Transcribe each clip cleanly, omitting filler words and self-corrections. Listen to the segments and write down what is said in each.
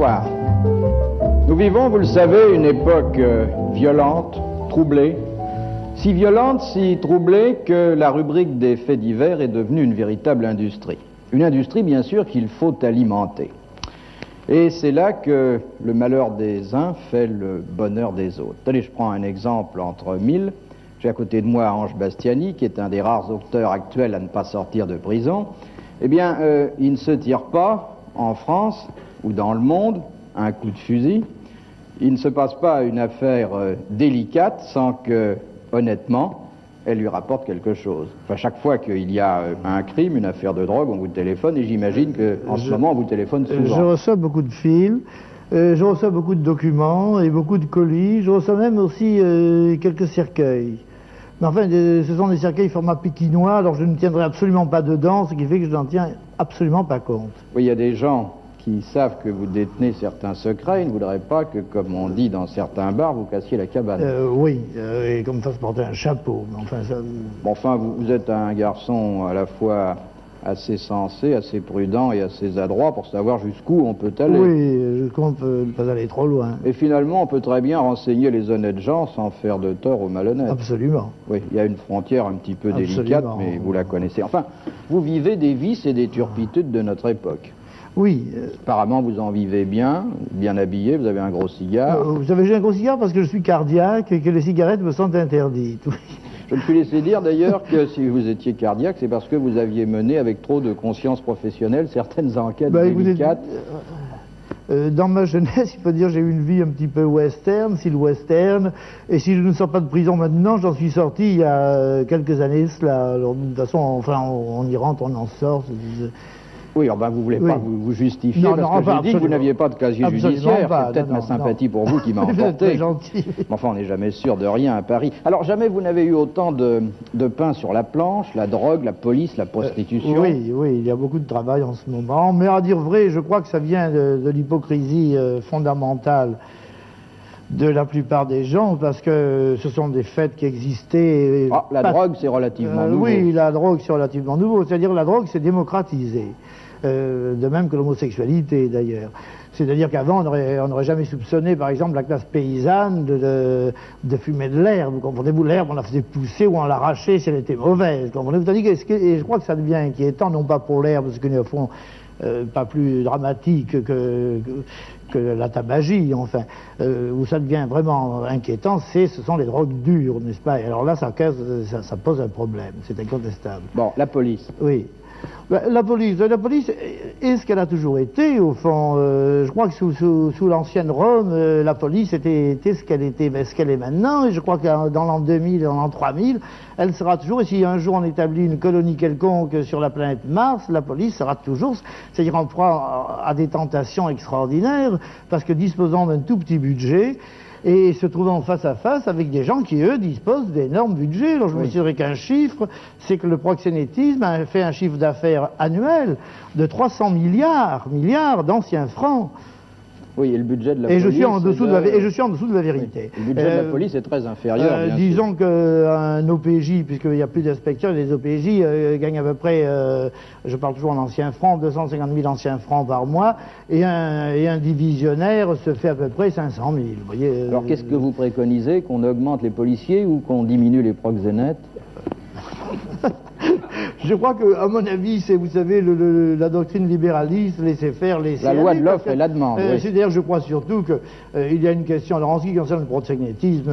Bonsoir. Nous vivons, vous le savez, une époque violente, troublée. Si violente, si troublée que la rubrique des faits divers est devenue une véritable industrie. Une industrie, bien sûr, qu'il faut alimenter. Et c'est là que le malheur des uns fait le bonheur des autres. Allez, je prends un exemple entre mille. J'ai à côté de moi Ange Bastiani, qui est un des rares auteurs actuels à ne pas sortir de prison. Eh bien, il ne se tire pas, en France ou dans le monde, un coup de fusil. Il ne se passe pas une affaire délicate sans que, honnêtement, elle lui rapporte quelque chose. Enfin, chaque fois qu'il y a un crime, une affaire de drogue, on vous téléphone, et j'imagine qu'en ce moment, on vous téléphone souvent. Je reçois beaucoup de fils, je reçois beaucoup de documents et beaucoup de colis. Je reçois même aussi quelques cercueils. Mais enfin, ce sont des cercueils format pékinois, alors je ne tiendrai absolument pas dedans, ce qui fait que je n'en tiens absolument pas compte. Oui, il y a des gens qui savent que vous détenez certains secrets, ils ne voudraient pas que, comme on dit dans certains bars, vous cassiez la cabane. Oui, et comme ça se porter un chapeau. Mais enfin, ça... Bon, enfin, vous êtes un garçon à la fois assez sensé, assez prudent et assez adroit pour savoir jusqu'où on peut aller. Oui, je compte ne pas aller trop loin. Et finalement, on peut très bien renseigner les honnêtes gens sans faire de tort aux malhonnêtes. Absolument. Oui, il y a une frontière un petit peu délicate, mais vous la connaissez. Enfin, vous vivez des vices et des turpitudes de notre époque. Oui. Apparemment, vous en vivez bien, bien habillé, vous avez un gros cigare. Vous savez, j'ai un gros cigare parce que je suis cardiaque et que les cigarettes me sont interdites. Oui. Je me suis laissé dire d'ailleurs que si vous étiez cardiaque, c'est parce que vous aviez mené avec trop de conscience professionnelle certaines enquêtes délicates. Dans ma jeunesse, il faut dire, j'ai eu une vie un petit peu western, style western, et si je ne sors pas de prison maintenant, j'en suis sorti il y a quelques années cela. Alors, de toute façon, enfin, on y rentre, on en sort. Oui, ben vous ne voulez pas vous justifier, non, parce que j'ai dit que vous n'aviez pas de casier judiciaire. C'est peut-être ma sympathie pour vous qui m'a emporté. C'est gentil. Mais enfin, on n'est jamais sûr de rien à Paris. Alors, jamais vous n'avez eu autant de pain sur la planche, la drogue, la police, la prostitution. Oui, il y a beaucoup de travail en ce moment. Mais à dire vrai, je crois que ça vient de l'hypocrisie fondamentale de la plupart des gens, parce que ce sont des faits qui existaient. Ah, la drogue, c'est relativement nouveau. Oui, la drogue, c'est relativement nouveau. C'est-à-dire la drogue, c'est démocratisé. De même que l'homosexualité, d'ailleurs. C'est-à-dire qu'avant, on n'aurait jamais soupçonné, par exemple, la classe paysanne de fumer de l'herbe. Vous comprenez-vous, l'herbe, on la faisait pousser ou on l'arrachait si elle était mauvaise. Comprenez-vous, et je crois que ça devient inquiétant, non pas pour l'herbe, parce qu'il y a au fond pas plus dramatique que la tabagie, enfin, où ça devient vraiment inquiétant, ce sont les drogues dures, n'est-ce pas? Et alors là, ça pose un problème, c'est incontestable. Bon, la police. Oui. La police, est ce qu'elle a toujours été, au fond. Je crois que sous l'ancienne Rome, la police était ce qu'elle est maintenant, et je crois que dans l'an 2000, dans l'an 3000, elle sera toujours, et si un jour on établit une colonie quelconque sur la planète Mars, la police sera toujours, c'est-à-dire en proie à des tentations extraordinaires, parce que disposant d'un tout petit budget, et se trouvant face à face avec des gens qui, eux, disposent d'énormes budgets. Alors je me souviens qu'un chiffre, c'est que le proxénétisme a fait un chiffre d'affaires annuel de 300 milliards d'anciens francs. Oui, et le budget de la police... Et je suis en dessous de la vérité. Oui. Le budget de la police est très inférieur, bien disons qu'un OPJ, puisqu'il n'y a plus d'inspecteurs, les OPJ gagnent à peu près, je parle toujours en anciens francs, 250 000 anciens francs par mois, et un divisionnaire se fait à peu près 500 000. Vous voyez, alors qu'est-ce que vous préconisez, qu'on augmente les policiers ou qu'on diminue les proxénètes? Je crois que, à mon avis, c'est, vous savez, la doctrine libéraliste, laisser faire, laisser la loi de l'offre et la demande. Oui. C'est-à-dire, je crois surtout qu'il y a une question. Alors, en ce qui concerne le proxénétisme,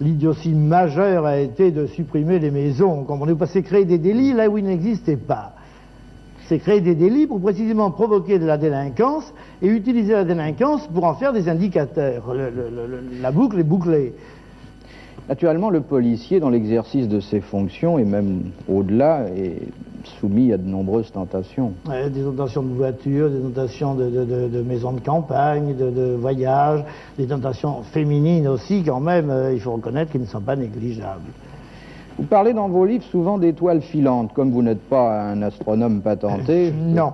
l'idiotie majeure a été de supprimer les maisons. Comprenez-vous, parce que c'est créer des délits là où ils n'existaient pas. C'est créer des délits pour précisément provoquer de la délinquance et utiliser la délinquance pour en faire des indicateurs. La boucle est bouclée. Naturellement, le policier, dans l'exercice de ses fonctions, et même au-delà, est soumis à de nombreuses tentations. Des tentations de voitures, des tentations de maisons de campagne, de voyages, des tentations féminines aussi, quand même, il faut reconnaître qu'ils ne sont pas négligeables. Vous parlez dans vos livres souvent d'étoiles filantes, comme vous n'êtes pas un astronome patenté. Non.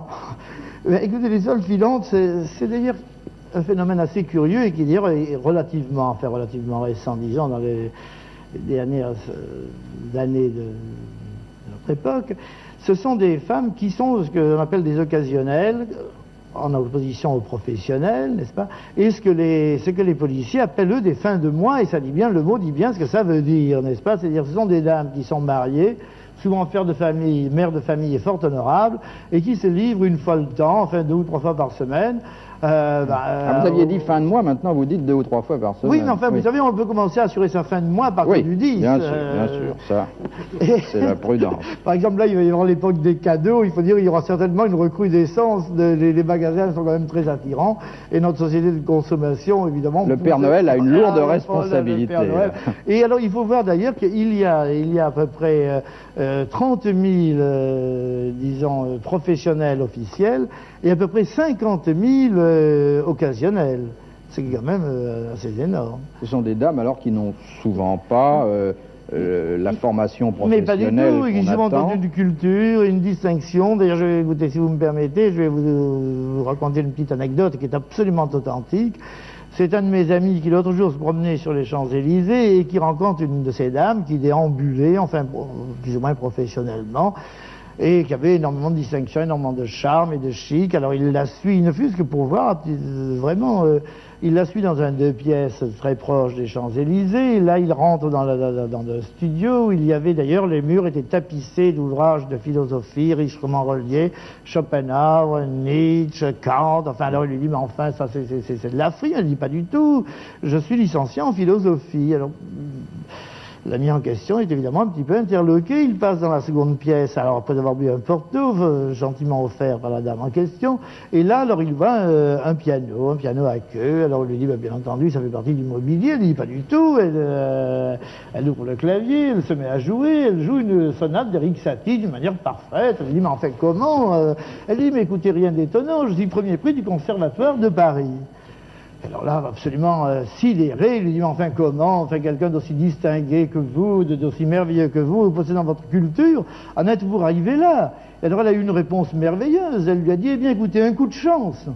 Mais écoutez, les étoiles filantes, c'est d'ailleurs un phénomène assez curieux et qui d'ailleurs est relativement récent, disons, dans les dernières années de notre époque. Ce sont des femmes qui sont ce qu'on appelle des occasionnelles, en opposition aux professionnels, n'est-ce pas? Et ce que les policiers appellent eux des fins de mois, et ça dit bien, le mot dit bien ce que ça veut dire, n'est-ce pas? C'est-à-dire ce sont des dames qui sont mariées, souvent mères de famille et fort honorables, et qui se livrent une fois le temps, enfin 2 ou 3 fois par semaine. Vous aviez dit fin de mois, maintenant vous dites 2 ou 3 fois par semaine. Oui, mais enfin, vous savez, on peut commencer à assurer sa fin de mois à partir du 10. Bien sûr, ça, c'est la prudence. Par exemple, là, il va y avoir l'époque des cadeaux, il faut dire qu'il y aura certainement une recrudescence, les magasins sont quand même très attirants, et notre société de consommation, évidemment... Le Père Noël a une lourde responsabilité. Et alors, il faut voir d'ailleurs qu'il y a à peu près 30 000, disons, professionnels officiels, et à peu près 50 000 occasionnels. C'est quand même assez énorme. Ce sont des dames alors qui n'ont souvent pas la formation professionnelle. Mais pas du tout, ils ont entendu une culture, une distinction. D'ailleurs, je vais écouter, si vous me permettez, je vais vous raconter une petite anecdote qui est absolument authentique. C'est un de mes amis qui l'autre jour se promenait sur les Champs-Élysées et qui rencontre une de ces dames qui déambulait, enfin plus ou moins professionnellement, et qui avait énormément de distinction, énormément de charme et de chic. Alors il la suit, ne fût-ce que pour voir, vraiment, il la suit dans un 2 pièces très proche des Champs-Élysées. Et là, il rentre dans le studio où il y avait d'ailleurs, les murs étaient tapissés d'ouvrages de philosophie richement reliés, Schopenhauer, Nietzsche, Kant. Enfin, alors il lui dit, mais enfin, ça c'est de la frie. Elle dit, pas du tout, je suis licencié en philosophie. Alors, l'ami en question est évidemment un petit peu interloqué. Il passe dans la seconde pièce, alors après avoir bu un porto, gentiment offert par la dame en question. Et là, alors il voit un piano à queue. Alors il lui dit, bah, bien entendu, ça fait partie du mobilier. Elle dit, pas du tout. Elle ouvre le clavier, elle se met à jouer. Elle joue une sonate d'Eric Satie d'une manière parfaite. Elle lui dit, mais en fait, comment Elle dit, mais écoutez, rien d'étonnant. Je suis premier prix du Conservatoire de Paris. Alors là, absolument sidéré, il lui dit, mais enfin comment, enfin quelqu'un d'aussi distingué que vous, d'aussi merveilleux que vous possédant votre culture, en êtes-vous arrivé là? Et alors elle a eu une réponse merveilleuse, elle lui a dit, eh bien écoutez, un coup de chance.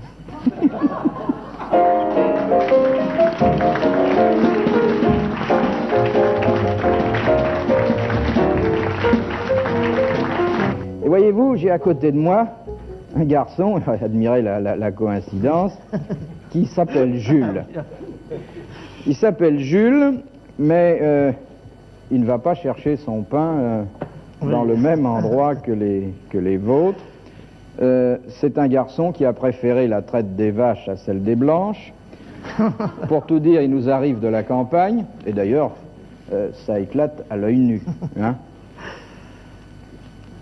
Et voyez-vous, j'ai à côté de moi un garçon, admirez la coïncidence, qui s'appelle Jules. Il s'appelle Jules, mais il ne va pas chercher son pain dans le même endroit que les vôtres. C'est un garçon qui a préféré la traite des vaches à celle des blanches. Pour tout dire, il nous arrive de la campagne, et d'ailleurs, ça éclate à l'œil nu. Hein.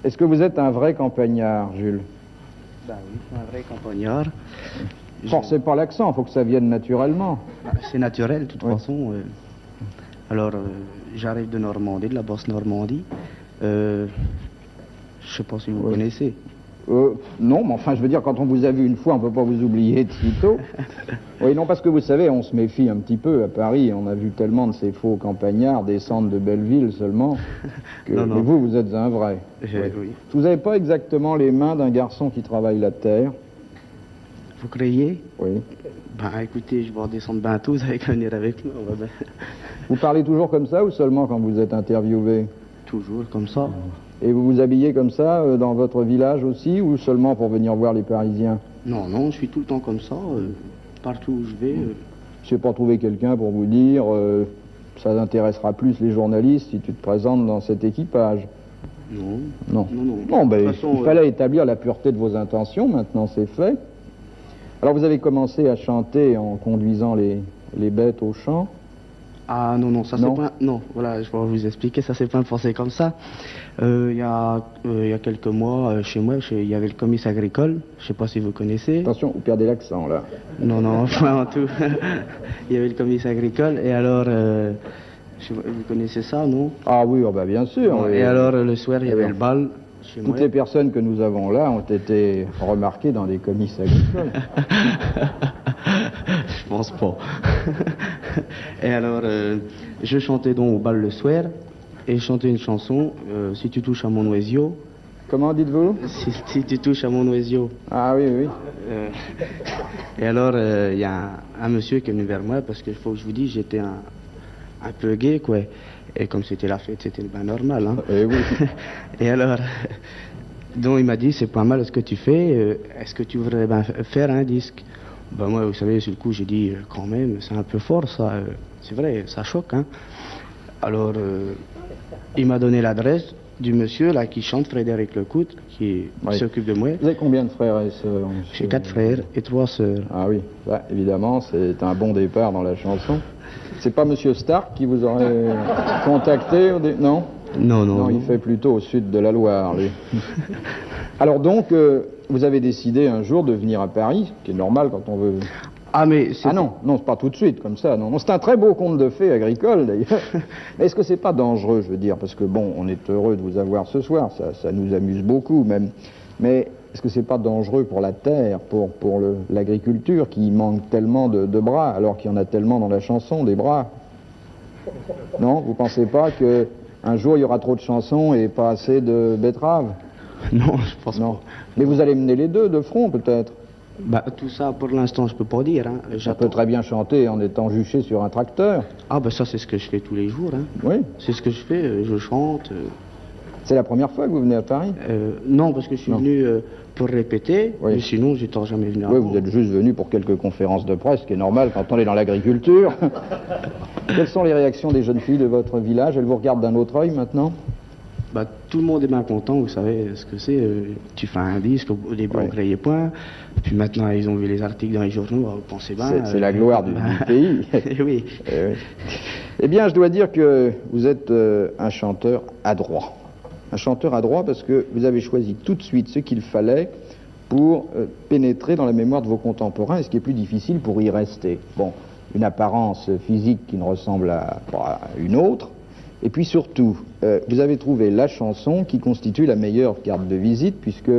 Est-ce que vous êtes un vrai campagnard, Jules? Ben oui, un vrai campagnard. Forcez pas l'accent, il faut que ça vienne naturellement. C'est naturel, de toute façon. Alors, j'arrive de Normandie, de la Basse-Normandie. Je sais pas si vous connaissez. Non, mais enfin, je veux dire, quand on vous a vu une fois, on peut pas vous oublier de sitôt. Oui, non, parce que vous savez, on se méfie un petit peu à Paris. On a vu tellement de ces faux campagnards descendre de Belleville seulement. Non. Mais vous êtes un vrai. Oui. Vous n'avez pas exactement les mains d'un garçon qui travaille la terre. Vous croyez? Oui. Ben écoutez, je vais redescendre bientôt, vous allez venir avec nous. Vous parlez toujours comme ça ou seulement quand vous êtes interviewé? Toujours comme ça. Et vous vous habillez comme ça dans votre village aussi ou seulement pour venir voir les Parisiens? Non, je suis tout le temps comme ça, partout où je vais. Je n'ai pas trouvé quelqu'un pour vous dire ça intéressera plus les journalistes si tu te présentes dans cet équipage. Non. Non, ben, façon, il fallait établir la pureté de vos intentions, maintenant c'est fait. Alors vous avez commencé à chanter en conduisant les bêtes au champ? Ah non, ça c'est pas... Non, voilà, je vais vous expliquer, ça c'est pas pensé comme ça. Il y a quelques mois, chez moi, il y avait le comice agricole, je sais pas si vous connaissez. Attention, vous perdez l'accent là. Non, pas en tout. Il y avait le comice agricole, et alors... vous connaissez ça, non? Ah oui, bien sûr. Ouais, et alors, le soir, il y avait le bal. Toutes les personnes que nous avons là ont été remarquées dans des comices agricoles. Je pense pas. Et alors, je chantais donc au bal le soir, et je chantais une chanson, Si tu touches à mon oisio. Comment dites-vous? Si tu touches à mon oisio. Ah oui. Et alors, il y a un monsieur qui est venu vers moi, parce qu'il faut que je vous dise, j'étais un peu gay, quoi. Et comme c'était la fête, c'était bien normal, hein. Et oui. Et alors, Donc il m'a dit, c'est pas mal ce que tu fais, est-ce que tu voudrais bien faire un disque? Ben moi, vous savez, sur le coup, j'ai dit, quand même, c'est un peu fort ça, c'est vrai, ça choque, hein. Alors, il m'a donné l'adresse du monsieur là qui chante, Frédéric Lecoute, qui s'occupe de moi. Vous avez combien de frères et sœurs? J'ai 4 frères et 3 sœurs. Ah oui, bah, évidemment, c'est un bon départ dans la chanson. C'est pas monsieur Stark qui vous aurait contacté Non. Non, il fait plutôt au sud de la Loire, lui. Alors donc, vous avez décidé un jour de venir à Paris, ce qui est normal quand on veut... Ah mais non, c'est pas tout de suite comme ça. Non, c'est un très beau conte de fées agricole d'ailleurs. Mais est-ce que c'est pas dangereux, je veux dire, parce que bon, on est heureux de vous avoir ce soir, ça nous amuse beaucoup même. Mais est-ce que c'est pas dangereux pour la terre, pour l'agriculture qui manque tellement de bras, alors qu'il y en a tellement dans la chanson des bras? Non, vous pensez pas que un jour il y aura trop de chansons et pas assez de betteraves? Non, je pense pas. Mais vous allez mener les deux de front peut-être? Bah, tout ça, pour l'instant, je peux pas dire. Hein. Ça peut très bien chanter en étant juché sur un tracteur. Ah, bah ça, c'est ce que je fais tous les jours. Hein. Oui. C'est ce que je fais, je chante. C'est la première fois que vous venez à Paris? Non, parce que je suis venu pour répéter, mais sinon, j'étais jamais venu avant. Oui, vous êtes juste venu pour quelques conférences de presse, ce qui est normal quand on est dans l'agriculture. Quelles sont les réactions des jeunes filles de votre village? Elles vous regardent d'un autre œil maintenant? Bah, tout le monde est bien content, vous savez ce que c'est. Tu fais un disque, au début on ne croyait point, puis maintenant ils ont vu les articles dans les journaux, vous pensez bien. C'est la gloire du pays. Oui. Eh bien, je dois dire que vous êtes un chanteur adroit. Un chanteur adroit parce que vous avez choisi tout de suite ce qu'il fallait pour pénétrer dans la mémoire de vos contemporains, et ce qui est plus difficile pour y rester. Bon, une apparence physique qui ne ressemble à une autre. Et puis surtout, vous avez trouvé la chanson qui constitue la meilleure carte de visite, puisque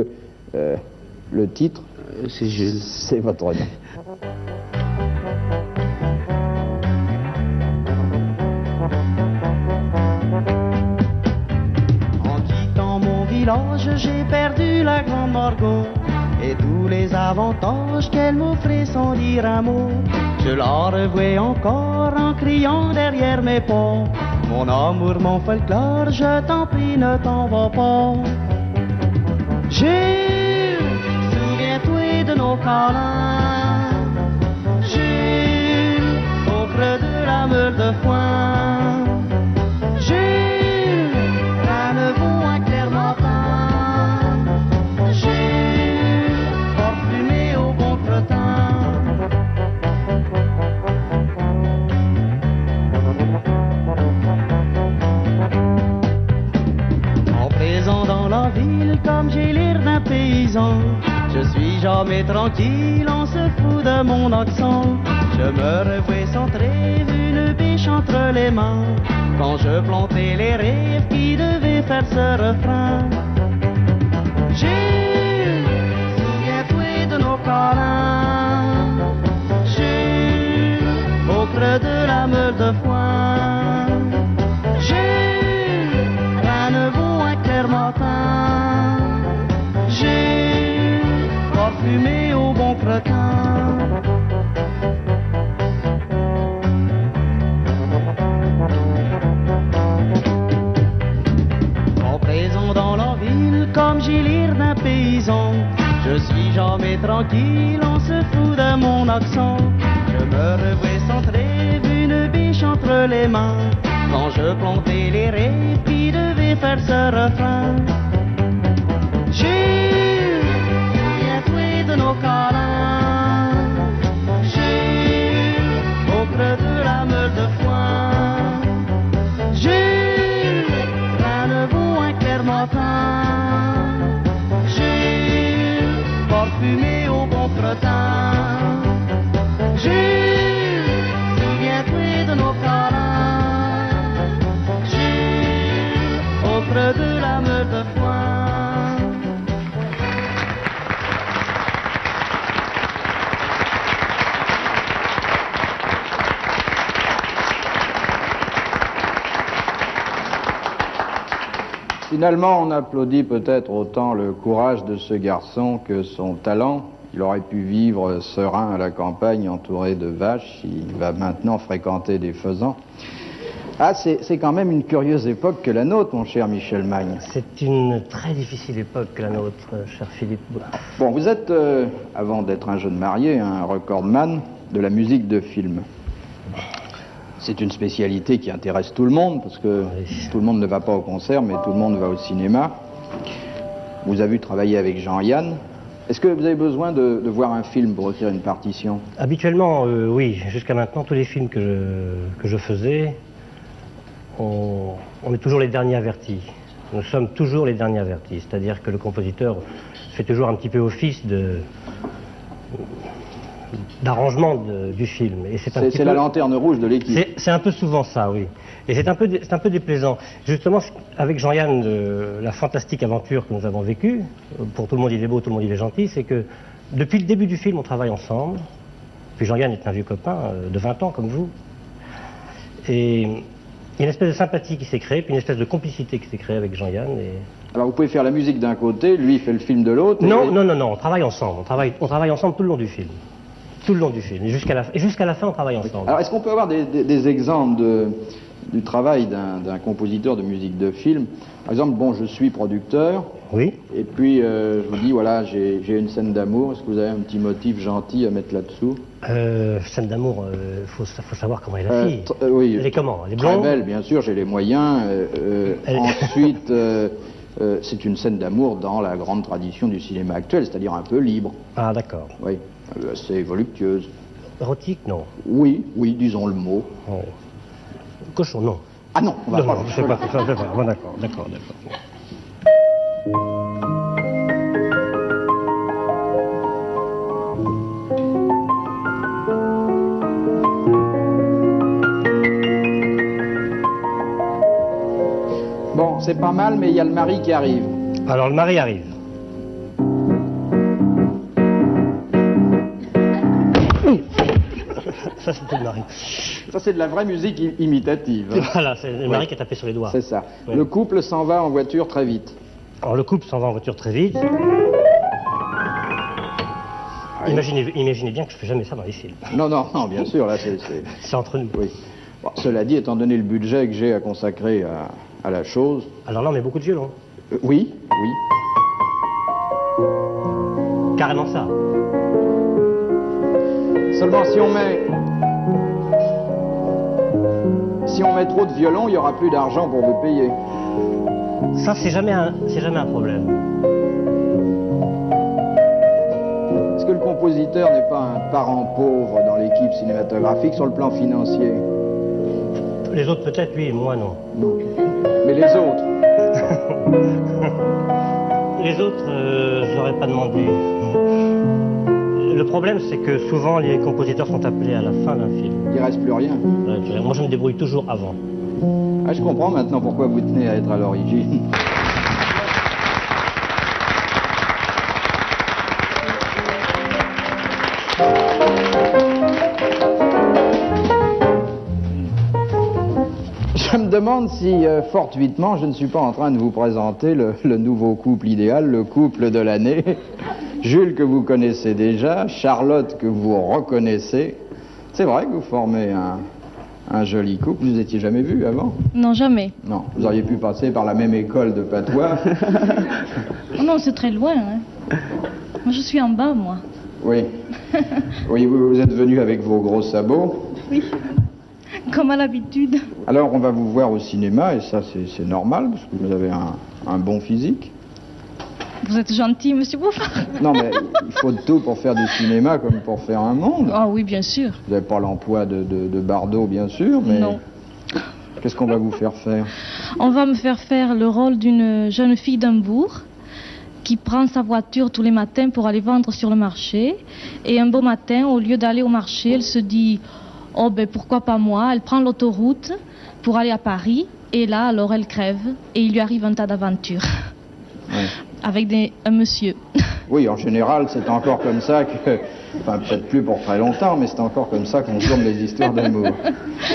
le titre, c'est Jules. C'est votre nom. En quittant mon village, j'ai perdu la grande Margot et tous les avantages qu'elle m'offrait sans dire un mot. Je la revois encore en criant derrière mes pas. Mon amour, mon folklore, je t'en prie, ne t'en va pas. Jules, souviens-toi de nos câlins. Jules, au creux de la meule de foin. Jules, à nouveau un clair matin. Jules, parfumé au bon cretin. Dans la ville, comme j'ai l'air d'un paysan, je suis jamais tranquille, on se fout de mon accent. Je me revois sans trêve, une biche entre les mains, quand je plantais les rêves qui devaient faire ce refrain. Jules, souviens-toi de nos câlins. Jules, au creux de la meule de foin. Jules, à nouveau un clair matin. Jules, parfumé au bon cretin. En présent dans la ville, comme j'ai l'air d'un paysan, je suis jamais tranquille, on se fout de mon accent. Je me revois sans trêve, une biche entre les mains, quand je plantais les rêves qui devaient faire ce refrain. Jules, souviens-toi de nos câlins. Jules, au creux de la meule de foin. Jules, à nouveau un clair matin. Jules, parfumé au bon cretin. Jules, souviens-toi de nos câlins. Jules, au creux de la meule de foin. Finalement, on applaudit peut-être autant le courage de ce garçon que son talent. Il aurait pu vivre serein à la campagne, entouré de vaches. Il va maintenant fréquenter des faisans. Ah, c'est quand même une curieuse époque que la nôtre, mon cher Michel Magne. C'est une très difficile époque que la nôtre, cher Philippe. Bon, vous êtes, avant d'être un jeune marié, un recordman de la musique de film. C'est une spécialité qui intéresse tout le monde, parce que tout le monde ne va pas au concert, mais tout le monde va au cinéma. Vous avez travaillé avec Jean-Yann. Est-ce que vous avez besoin de voir un film pour écrire une partition? Habituellement, oui. Jusqu'à maintenant, tous les films que je faisais, on est toujours les derniers avertis. Nous sommes toujours les derniers avertis. C'est-à-dire que le compositeur fait toujours un petit peu office d'arrangement du film. C'est la lanterne rouge de l'équipe. C'est un peu souvent ça, oui. Et c'est un peu déplaisant. Justement, avec Jean-Yann, la fantastique aventure que nous avons vécue, pour tout le monde il est beau, tout le monde il est gentil, c'est que depuis le début du film, on travaille ensemble. Puis Jean-Yann est un vieux copain de 20 ans, comme vous. Et il y a une espèce de sympathie qui s'est créée, puis une espèce de complicité qui s'est créée avec Jean-Yann. Alors vous pouvez faire la musique d'un côté, lui il fait le film de l'autre. Non, on travaille ensemble. On travaille ensemble tout le long du film. Tout le long du film. Et jusqu'à la fin, on travaille ensemble. Alors, est-ce qu'on peut avoir des exemples du travail d'un compositeur de musique de film? Par exemple, bon, je suis producteur. Oui. Et puis, je vous dis, voilà, j'ai une scène d'amour. Est-ce que vous avez un petit motif gentil à mettre là-dessous? Scène d'amour, faut savoir comment est la fille. Oui. Elle est comment? Elle est blonde? Très belle, bien sûr, j'ai les moyens. Ensuite, c'est une scène d'amour dans la grande tradition du cinéma actuel, c'est-à-dire un peu libre. Ah, d'accord. Oui. Assez voluptueuse. Érotique, non? Oui, disons le mot. Oh. Cochon, non. Ah non, on va pas. Je sais pas. Bon, d'accord. Bon, c'est pas mal, mais il y a le mari qui arrive. Alors, le mari arrive. Ça, c'était le mari. Ça, c'est de la vraie musique imitative. Voilà, c'est le mari qui a tapé sur les doigts. C'est ça. Oui. Le couple s'en va en voiture très vite. Alors, le couple s'en va en voiture très vite. Imaginez bien que je fais jamais ça dans les films. Non, bien sûr, là, c'est... C'est entre nous. Oui. Bon, cela dit, étant donné le budget que j'ai à consacrer à la chose... Alors là, on met beaucoup de violon. Oui. Carrément ça. Seulement, si on met trop de violon, il n'y aura plus d'argent pour vous payer. Ça, c'est jamais un problème. Est-ce que le compositeur n'est pas un parent pauvre dans l'équipe cinématographique sur le plan financier? Les autres peut-être, oui, moi non. Non. Mais les autres? Les autres, je leur ai pas demandé. Le problème, c'est que souvent, les compositeurs sont appelés à la fin d'un film. Il ne reste plus rien. Moi, je me débrouille toujours avant. Ah, je comprends maintenant pourquoi vous tenez à être à l'origine. Je me demande si, fortuitement, je ne suis pas en train de vous présenter le nouveau couple idéal, le couple de l'année. Jules, que vous connaissez déjà, Charlotte, que vous reconnaissez. C'est vrai que vous formez un joli couple. Vous n'étiez jamais vus avant? Non, jamais. Non, vous auriez pu passer par la même école de patois. Non, c'est très loin. Hein. Moi, je suis en bas, moi. Oui. Oui, vous êtes venu avec vos gros sabots. Oui, comme à l'habitude. Alors, on va vous voir au cinéma, et ça, c'est normal, parce que vous avez un bon physique. Vous êtes gentil, monsieur Bouffard. Non, mais il faut de tout pour faire du cinéma comme pour faire un monde. Ah oui, bien sûr. Vous n'avez pas l'emploi de Bardot, bien sûr, mais... Non. Qu'est-ce qu'on va vous faire faire? On va me faire faire le rôle d'une jeune fille d'un bourg qui prend sa voiture tous les matins pour aller vendre sur le marché. Et un beau matin, au lieu d'aller au marché, elle se dit « Oh, ben pourquoi pas moi ?» Elle prend l'autoroute pour aller à Paris. Et là, alors, elle crève. Et il lui arrive un tas d'aventures. Ouais. Avec un monsieur. Oui, en général, c'est encore comme ça que... Enfin, peut-être plus pour très longtemps, mais c'est encore comme ça qu'on tourne les histoires d'amour.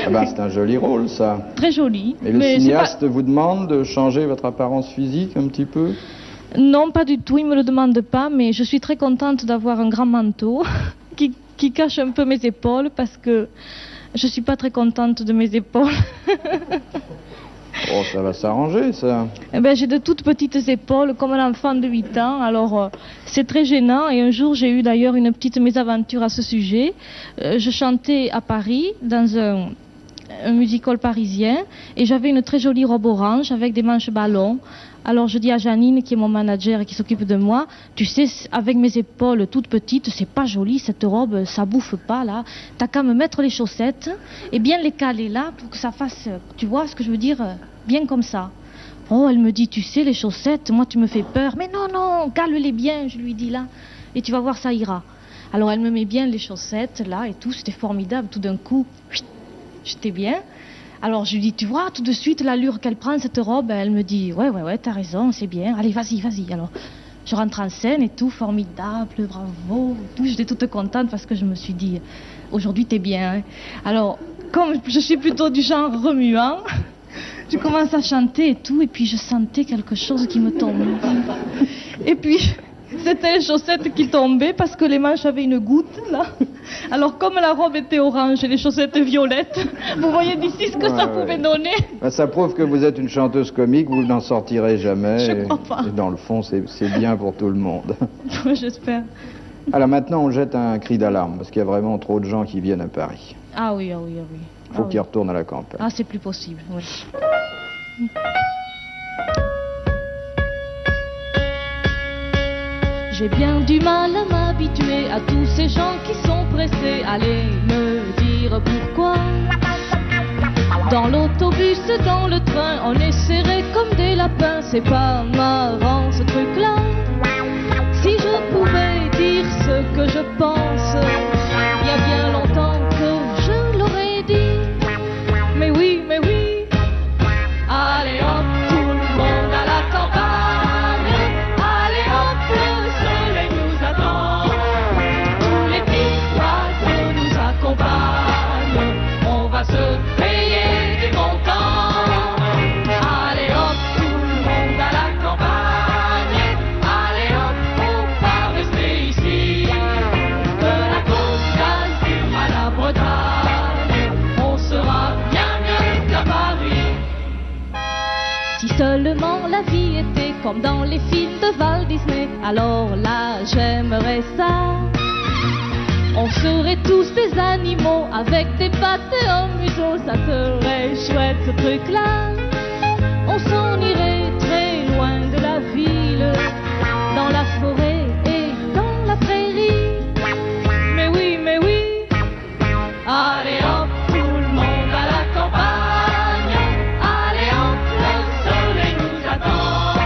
Ah ben, c'est un joli rôle, ça. Très joli. Et le cinéaste vous demande de changer votre apparence physique un petit peu? Non, pas du tout, il ne me le demande pas, mais je suis très contente d'avoir un grand manteau qui cache un peu mes épaules parce que je suis pas très contente de mes épaules. Oh, ça va s'arranger, ça. Eh ben, j'ai de toutes petites épaules, comme un enfant de 8 ans, alors c'est très gênant. Et un jour, j'ai eu d'ailleurs une petite mésaventure à ce sujet. Je chantais à Paris, dans un music-hall parisien, et j'avais une très jolie robe orange avec des manches ballons. Alors je dis à Janine, qui est mon manager et qui s'occupe de moi, tu sais, avec mes épaules toutes petites, c'est pas joli cette robe, ça bouffe pas là. T'as qu'à me mettre les chaussettes et bien les caler là pour que ça fasse, tu vois ce que je veux dire, bien comme ça. Oh, elle me dit, tu sais, les chaussettes, moi tu me fais peur. Mais non, non, cale-les bien, je lui dis là, et tu vas voir, ça ira. Alors elle me met bien les chaussettes là et tout, c'était formidable, tout d'un coup, j'étais bien. Alors je lui dis, tu vois, tout de suite, l'allure qu'elle prend, cette robe, elle me dit, ouais, t'as raison, c'est bien, allez, vas-y. Alors, je rentre en scène et tout, formidable, bravo, tout, j'étais toute contente parce que je me suis dit, aujourd'hui, t'es bien. Hein. Alors, comme je suis plutôt du genre remuant, je commence à chanter et tout, et puis je sentais quelque chose qui me tombe. Et puis, c'était les chaussettes qui tombaient parce que les manches avaient une goutte, là. Alors, comme la robe était orange et les chaussettes violettes, vous voyez d'ici ce que ça pouvait donner. Ben, ça prouve que vous êtes une chanteuse comique, vous n'en sortirez jamais. Je crois pas. Et dans le fond, c'est bien pour tout le monde. J'espère. Alors maintenant, on jette un cri d'alarme, parce qu'il y a vraiment trop de gens qui viennent à Paris. Ah oui. Il faut qu'ils retournent à la campagne. Ah, c'est plus possible, oui. J'ai bien du mal à m'habituer à tous ces gens qui sont pressés. Allez me dire pourquoi. Dans l'autobus, dans le train, on est serré comme des lapins. C'est pas marrant ce truc-là. Si je pouvais dire ce que je pense, il y a bien longtemps que je l'aurais dit. Mais oui. Allez hop, tout le monde à la campagne. Allez hop, le soleil nous attend. Tous les petits oiseaux nous accompagnent. On va se payer des contents. Allez hop, tout le monde à la campagne. Allez hop, on va rester ici. De la Côte d'Azur à la Bretagne, on sera bien mieux qu'à Paris. Si seulement la vie était comme dans les films de Walt Disney, alors là j'aimerais ça. On serait tous des animaux avec des pattes et un museau, ça serait chouette ce truc-là. On s'en irait très loin de la ville, dans la forêt et dans la prairie. Mais oui. Allez hop, tout le monde à la campagne. Allez hop, le soleil nous attend.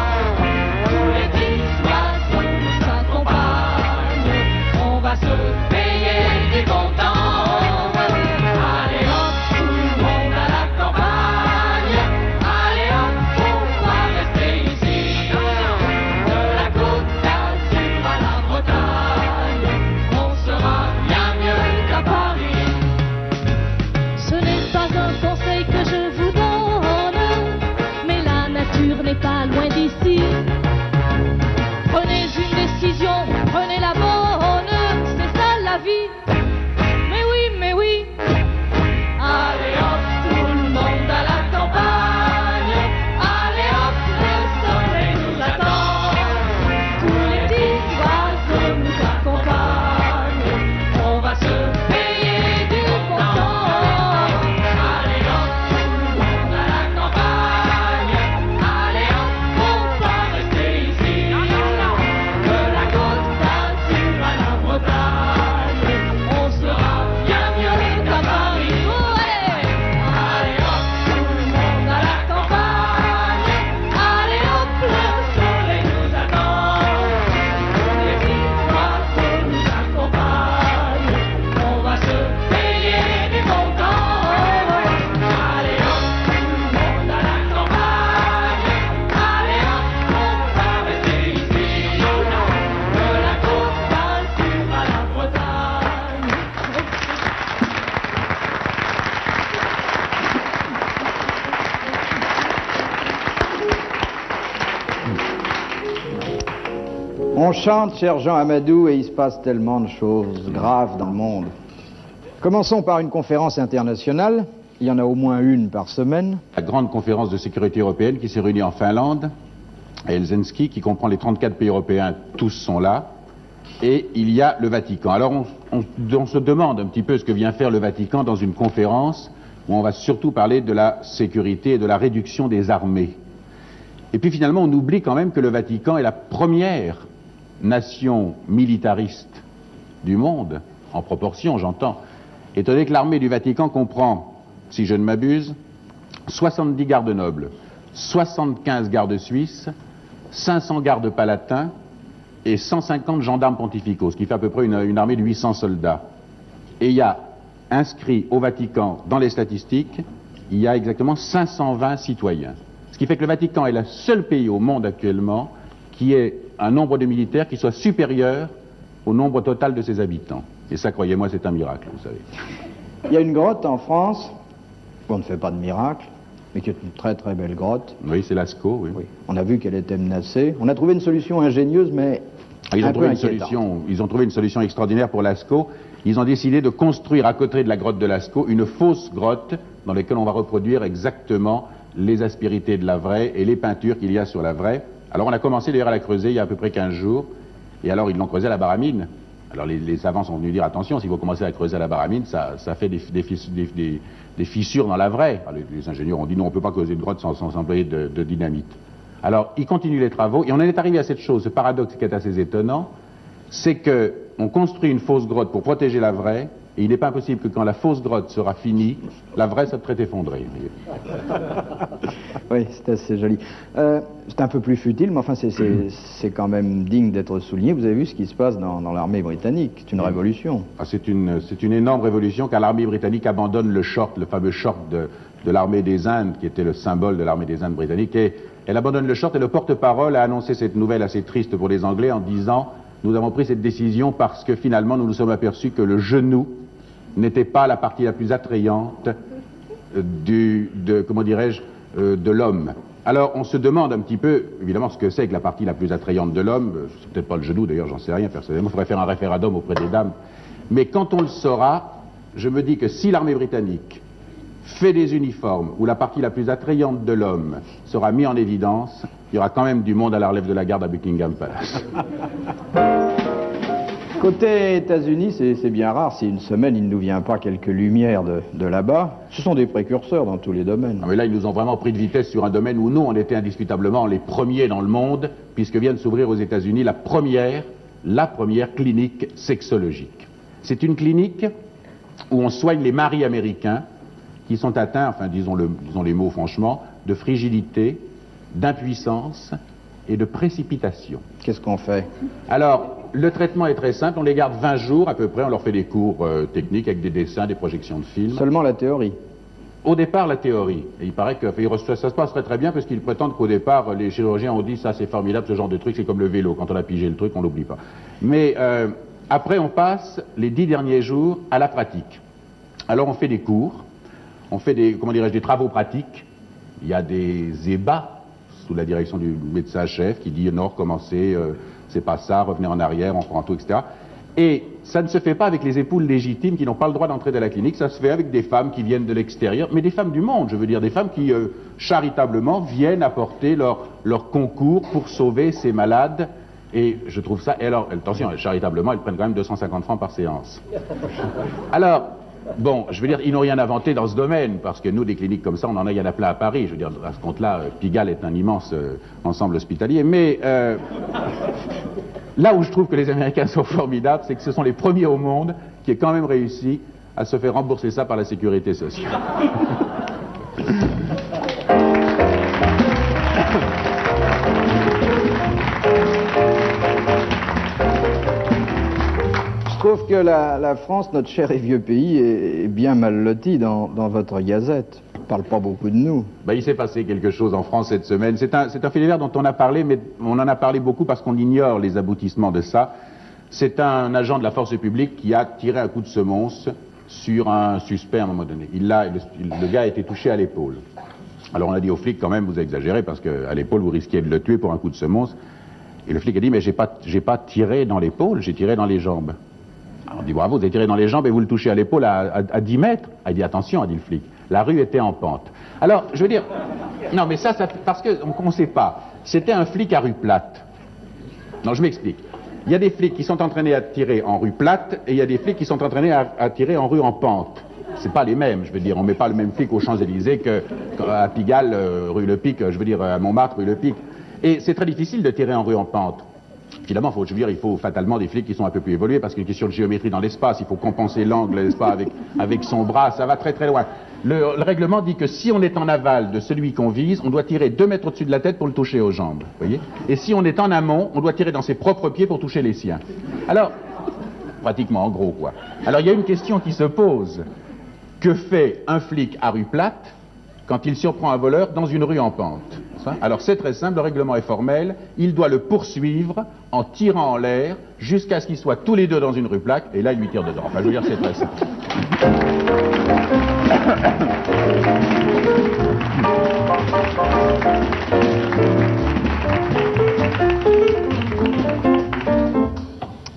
Tous les petits oiseaux nous accompagnent. On va se payer des contents. Allez hop, tout le monde à la campagne. Allez hop, on va rester ici. De la Côte d'Azur à la Bretagne, on sera bien mieux qu'à Paris. Ce n'est pas un conseil que je vous donne, mais la nature n'est pas loin d'ici. Prenez une décision, prenez la bonne, c'est ça la vie. Mais oui. Allez hop, tout le monde à la campagne. Allez hop, le soleil nous attend. Tous les petits oiseaux nous accompagnent. On va se payer des contents. Allez hop, tout le monde à la campagne. Allez hop, on va rester ici. De la Côte d'Azur à la Bretagne, on sera bien mieux qu'à Paris. Oh, allez hop, tout le monde à la campagne. Allez hop, le soleil nous attend. Les petits oiseaux nous accompagnent. On va se payer des contents. Allez hop, tout le monde à la campagne. Allez hop, on va rester ici. De la Côte d'Azur à la Bretagne. On chante, cher Jean Amadou, et il se passe tellement de choses graves dans le monde. Commençons par une conférence internationale. Il y en a au moins une par semaine. La grande conférence de sécurité européenne qui s'est réunie en Finlande, à Helsinki, qui comprend les 34 pays européens, tous sont là. Et il y a le Vatican. Alors on se demande un petit peu ce que vient faire le Vatican dans une conférence où on va surtout parler de la sécurité et de la réduction des armées. Et puis finalement on oublie quand même que le Vatican est la première nation militariste du monde, en proportion j'entends, étant donné que l'armée du Vatican comprend, si je ne m'abuse, 70 gardes nobles, 75 gardes suisses, 500 gardes palatins et 150 gendarmes pontificaux, ce qui fait à peu près une armée de 800 soldats. Et il y a inscrit au Vatican, dans les statistiques, il y a exactement 520 citoyens. Ce qui fait que le Vatican est le seul pays au monde actuellement qui ait un nombre de militaires qui soit supérieur au nombre total de ses habitants. Et ça, croyez-moi, c'est un miracle, vous savez. Il y a une grotte en France, où on ne fait pas de miracle, mais qui est une très très belle grotte. Oui, c'est Lascaux, oui. Oui. On a vu qu'elle était menacée. On a trouvé une solution ingénieuse, mais ils ont trouvé une solution extraordinaire pour Lascaux. Ils ont décidé de construire à côté de la grotte de Lascaux une fausse grotte dans laquelle on va reproduire exactement les aspérités de la vraie et les peintures qu'il y a sur la vraie. Alors on a commencé d'ailleurs à la creuser il y a à peu près 15 jours, et alors ils l'ont creusée à la baramine. Alors les savants sont venus dire attention, si vous commencez à creuser à la baramine, ça fait des fissures dans la vraie. Alors, les ingénieurs ont dit non, on ne peut pas creuser une grotte sans employer de dynamite. Alors ils continuent les travaux, et on en est arrivé à cette chose, ce paradoxe qui est assez étonnant, c'est qu'on construit une fausse grotte pour protéger la vraie, et il n'est pas impossible que quand la fausse grotte sera finie, la vraie soit très effondrée. Oui, c'est assez joli. C'est un peu plus futile, mais enfin c'est quand même digne d'être souligné. Vous avez vu ce qui se passe dans l'armée britannique. C'est une révolution. Ah, c'est une énorme révolution, car l'armée britannique abandonne le short, le fameux short de l'armée des Indes, qui était le symbole de l'armée des Indes britannique, et elle abandonne le short, et le porte-parole a annoncé cette nouvelle assez triste pour les Anglais en disant « Nous avons pris cette décision parce que finalement nous nous sommes aperçus que le genou n'était pas la partie la plus attrayante de l'homme. » Alors on se demande un petit peu, évidemment, ce que c'est que la partie la plus attrayante de l'homme. C'est peut-être pas le genou, d'ailleurs, j'en sais rien personnellement, il faudrait faire un référendum auprès des dames. Mais quand on le saura, je me dis que si l'armée britannique fait des uniformes où la partie la plus attrayante de l'homme sera mise en évidence, il y aura quand même du monde à la relève de la garde à Buckingham Palace. Côté États-Unis, c'est bien rare si une semaine il ne nous vient pas quelques lumières de là-bas. Ce sont des précurseurs dans tous les domaines. Ah, mais là, ils nous ont vraiment pris de vitesse sur un domaine où nous, on était indiscutablement les premiers dans le monde, puisque vient de s'ouvrir aux États-Unis la première clinique sexologique. C'est une clinique où on soigne les maris américains qui sont atteints, enfin disons les mots franchement, de frigidité, d'impuissance et de précipitation. Qu'est-ce qu'on fait? Alors, le traitement est très simple, on les garde 20 jours à peu près, on leur fait des cours techniques avec des dessins, des projections de films. Seulement la théorie? Au départ, la théorie. Et il paraît que ça se passerait très bien parce qu'ils prétendent qu'au départ, les chirurgiens ont dit ça c'est formidable, ce genre de truc, c'est comme le vélo, quand on a pigé le truc, on l'oublie pas. Mais après, on passe les 10 derniers jours à la pratique. Alors on fait des cours, on fait des travaux pratiques, il y a des ébats sous la direction du médecin-chef qui dit non, recommencer, c'est pas ça, revenez en arrière, on prend tout, etc. Et ça ne se fait pas avec les épouses légitimes qui n'ont pas le droit d'entrer dans la clinique, ça se fait avec des femmes qui viennent de l'extérieur, mais des femmes du monde, je veux dire, des femmes qui, charitablement, viennent apporter leur concours pour sauver ces malades. Et je trouve ça... Et alors, attention, charitablement, elles prennent quand même 250 francs par séance. Alors... Bon, je veux dire, ils n'ont rien inventé dans ce domaine, parce que nous, des cliniques comme ça, il y en a plein à Paris. Je veux dire, à ce compte-là, Pigalle est un immense ensemble hospitalier. Mais là où je trouve que les Américains sont formidables, c'est que ce sont les premiers au monde qui aient quand même réussi à se faire rembourser ça par la sécurité sociale. Je trouve que la France, notre cher et vieux pays, est bien mal loti dans votre gazette. On ne parle pas beaucoup de nous. Il s'est passé quelque chose en France cette semaine. C'est un fait divers dont on a parlé, mais on en a parlé beaucoup parce qu'on ignore les aboutissements de ça. C'est un agent de la force publique qui a tiré un coup de semonce sur un suspect à un moment donné. Le gars a été touché à l'épaule. Alors on a dit aux flics, quand même, vous exagérez, parce qu'à l'épaule, vous risquiez de le tuer pour un coup de semonce. Et le flic a dit, mais j'ai pas tiré dans l'épaule, j'ai tiré dans les jambes. Alors, on dit bravo, vous avez tiré dans les jambes et vous le touchez à l'épaule à 10 mètres. Ah, il dit attention, a dit le flic. La rue était en pente. Alors, je veux dire, non mais ça parce qu'on ne sait pas. C'était un flic à rue plate. Non, je m'explique. Il y a des flics qui sont entraînés à tirer en rue plate et il y a des flics qui sont entraînés à tirer en rue en pente. C'est pas les mêmes, je veux dire. On met pas le même flic aux Champs-Élysées qu'à Pigalle, rue Le Pic, je veux dire à Montmartre, rue Le Pic. Et c'est très difficile de tirer en rue en pente. Évidemment, je veux dire, il faut fatalement des flics qui sont un peu plus évolués parce qu'il y a une question de géométrie dans l'espace. Il faut compenser l'angle, n'est-ce pas, avec son bras. Ça va très très loin. Le règlement dit que si on est en aval de celui qu'on vise, on doit tirer 2 mètres au-dessus de la tête pour le toucher aux jambes. Voyez. Et si on est en amont, on doit tirer dans ses propres pieds pour toucher les siens. Alors, pratiquement en gros quoi. Alors il y a une question qui se pose. Que fait un flic à rue plate quand il surprend un voleur dans une rue en pente? Alors c'est très simple, le règlement est formel, il doit le poursuivre en tirant en l'air jusqu'à ce qu'ils soient tous les deux dans une rue plate, et là il lui tire dedans. Enfin je veux dire c'est très simple.